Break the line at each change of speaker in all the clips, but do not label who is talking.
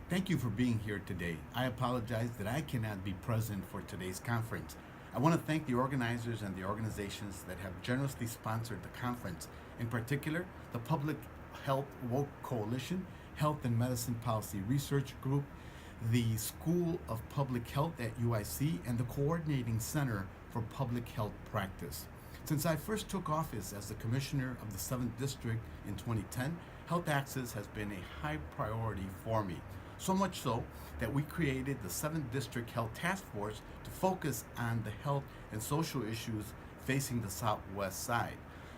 Thank you for being here today. I apologize that I cannot be present for today's conference. I want to thank the organizers and the organizations that have generously sponsored the conference, in particular, the Public Health Woke Coalition, Health and Medicine Policy Research Group, the School of Public Health at UIC, and the Coordinating Center for Public Health Practice. Since I first took office as the Commissioner of the 7th District in 2010, health access has been a high priority for me. So much so that we created the 7th District Health Task Force to focus on the health and social issues facing the Southwest side.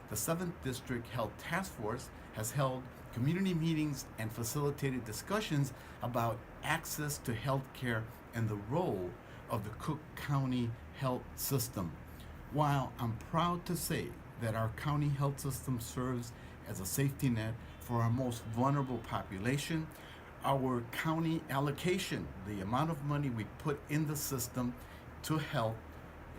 The 7th District Health Task Force has held community meetings and facilitated discussions about access to health care and the role of the Cook County health system. While I'm proud to say that our county health system serves as a safety net for our most vulnerable population, our county allocation, the amount of money we put in the system to health,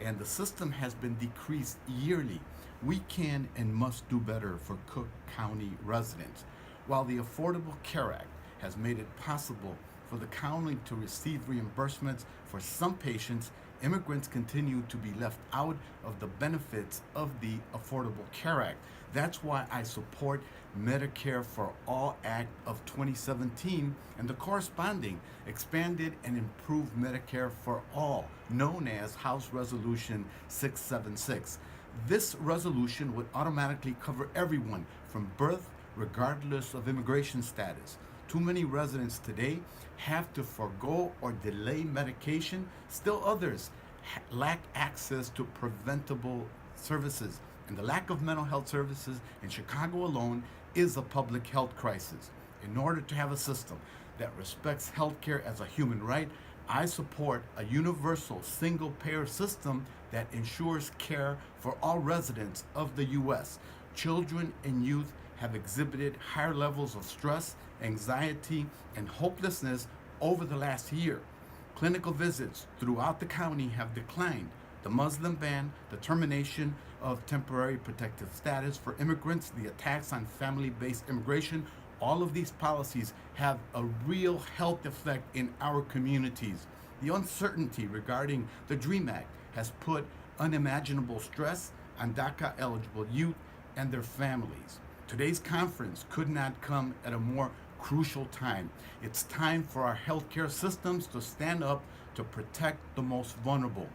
and the system has been decreased yearly. We can and must do better for Cook County residents. While the Affordable Care Act has made it possible for the county to receive reimbursements for some patients, immigrants continue to be left out of the benefits of the Affordable Care Act. That's why I support Medicare for All Act of 2017 and the corresponding expanded and improved Medicare for All, known as House Resolution 676. This resolution would automatically cover everyone from birth, regardless of immigration status. Too many residents today have to forego or delay medication. Still others lack access to preventable services. And the lack of mental health services in Chicago alone is a public health crisis. In order to have a system that respects healthcare as a human right, I support a universal single-payer system that ensures care for all residents of the U.S. Children and youth have exhibited higher levels of stress, anxiety, and hopelessness over the last year. Clinical visits throughout the county have declined. The Muslim ban, the termination of temporary protective status for immigrants, the attacks on family-based immigration, all of these policies have a real health effect in our communities. The uncertainty regarding the DREAM Act has put unimaginable stress on DACA-eligible youth and their families. Today's conference could not come at a more crucial time. It's time for our healthcare systems to stand up to protect the most vulnerable.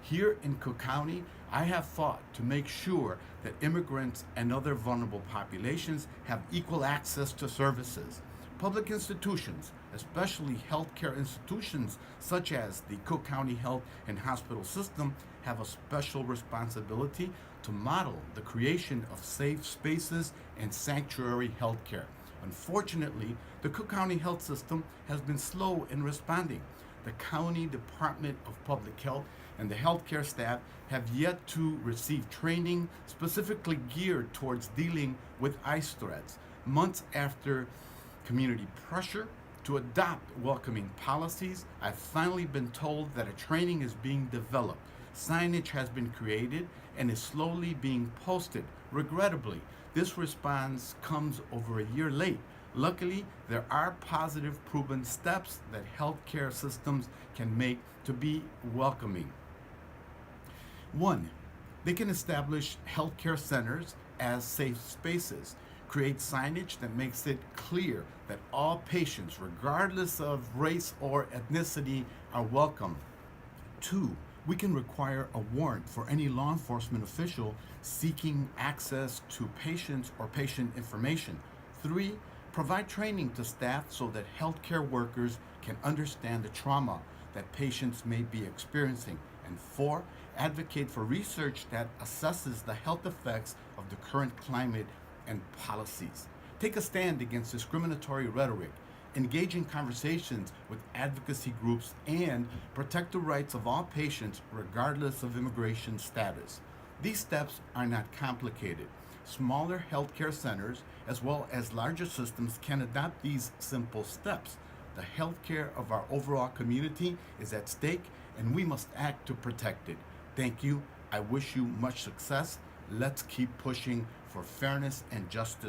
Here in Cook County, I have fought to make sure that immigrants and other vulnerable populations have equal access to services. Public institutions, especially healthcare institutions such as the Cook County Health and Hospital System, have a special responsibility to model the creation of safe spaces and sanctuary healthcare. Unfortunately, the Cook County Health System has been slow in responding. The County Department of Public Health and the healthcare staff have yet to receive training specifically geared towards dealing with ICE threats. Months after community pressure to adopt welcoming policies, I've finally been told that a training is being developed. Signage has been created and is slowly being posted. Regrettably, this response comes over a year late. Luckily, there are positive proven steps that healthcare systems can make to be welcoming. One, they can establish healthcare centers as safe spaces, create signage that makes it clear that all patients, regardless of race or ethnicity, are welcome. Two, we can require a warrant for any law enforcement official seeking access to patients or patient information. Three, provide training to staff so that healthcare workers can understand the trauma that patients may be experiencing. And four, advocate for research that assesses the health effects of the current climate and policies. Take a stand against discriminatory rhetoric, engage in conversations with advocacy groups, and protect the rights of all patients regardless of immigration status. These steps are not complicated. Smaller healthcare centers, as well as larger systems, can adopt these simple steps. The healthcare of our overall community is at stake, and we must act to protect it. Thank you. I wish you much success. Let's keep pushing for fairness and justice.